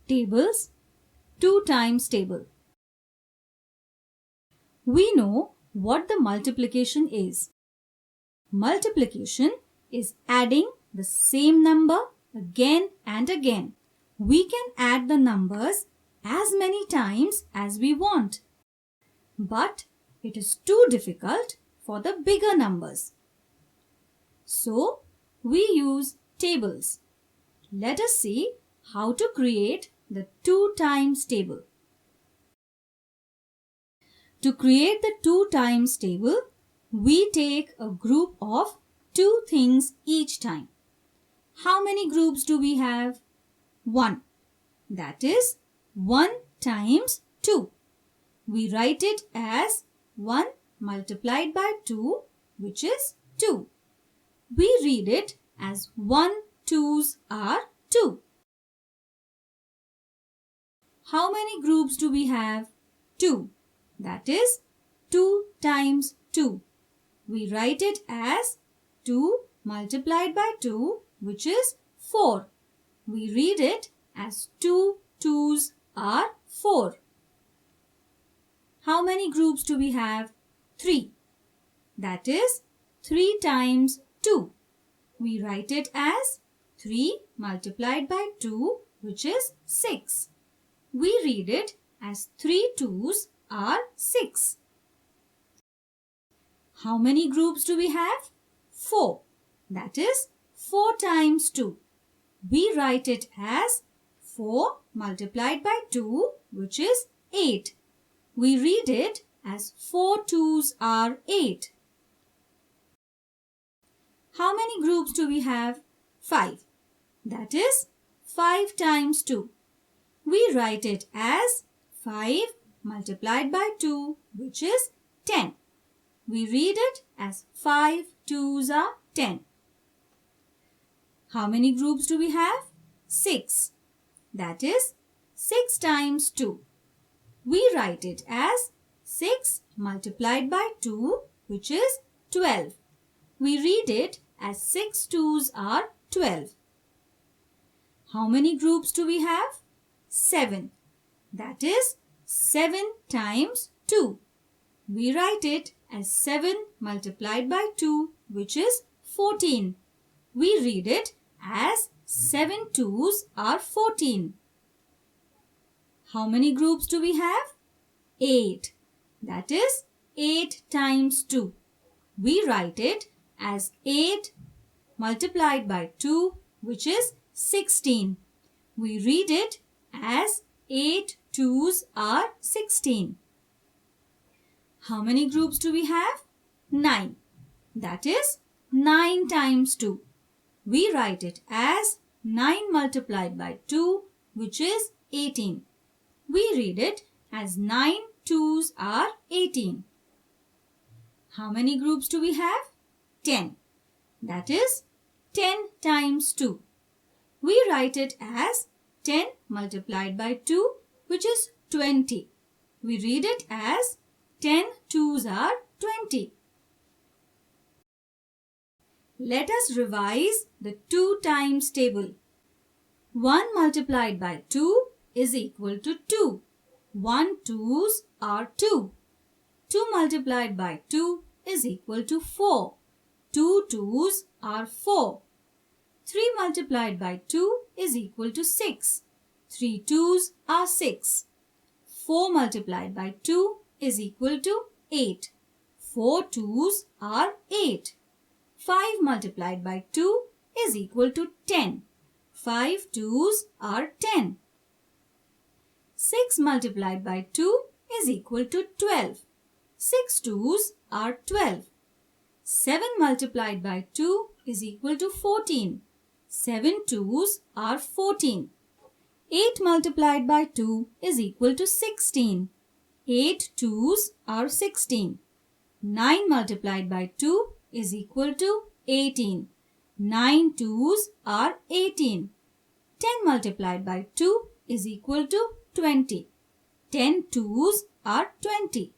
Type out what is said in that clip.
Tables, 2 times table. We know what the multiplication is. Multiplication is adding the same number again and again. We can add the numbers as many times as we want. But it is too difficult for the bigger numbers. So, we use tables. Let us see how to create the 2 times table. To create the 2 times table, we take a group of 2 things each time. How many groups do we have? 1. That is 1 times 2. We write it as 1 multiplied by 2, which is 2. We read it as 1 2s are 2. How many groups do we have? 2. That is 2 times 2. We write it as 2 multiplied by 2, which is 4. We read it as 2 2s are 4. How many groups do we have? 3. That is 3 times 2. We write it as 3 multiplied by 2, which is 6. We read it as 3 2s are 6. How many groups do we have? 4. That is 4 times 2. We write it as 4 multiplied by 2, which is 8. We read it as 4 2s are 8. How many groups do we have? 5. That is 5 times 2. We write it as 5 multiplied by 2, which is 10. We read it as 5 2s are 10. How many groups do we have? 6. That is 6 times 2. We write it as 6 multiplied by 2, which is 12. We read it as 6 2s are 12. How many groups do we have? 7. That is 7 times 2. We write it as 7 multiplied by 2, which is 14. We read it as 7 2s are 14. How many groups do we have? 8. That is 8 times 2. We write it as 8 multiplied by 2, which is 16. We read it as 8 2s are 16. How many groups do we have? 9. That is 9 times 2. We write it as 9 multiplied by 2, which is 18. We read it as 9 2s are 18. How many groups do we have? 10. That is 10 times 2. We write it as 10 multiplied by 2, which is 20. We read it as 10 2s are 20. Let us revise the 2 times table. 1 multiplied by 2 is equal to 2. 1 2s are 2. 2 multiplied by 2 is equal to 4. 2 2s are 4. 3 multiplied by 2 is equal to 6. 3 2s are 6. 4 multiplied by 2 is equal to 8. 4 2s are 8. 5 multiplied by 2 is equal to 10. 5 2s are 10. 6 multiplied by 2 is equal to 12. 6 2s are 12. 7 multiplied by 2 is equal to 14. 7 2s are 14. 8 multiplied by 2 is equal to 16. 8 2s are 16. 9 multiplied by 2 is equal to 18. 9 2s are 18. 10 multiplied by 2 is equal to 20. 10 2s are 20.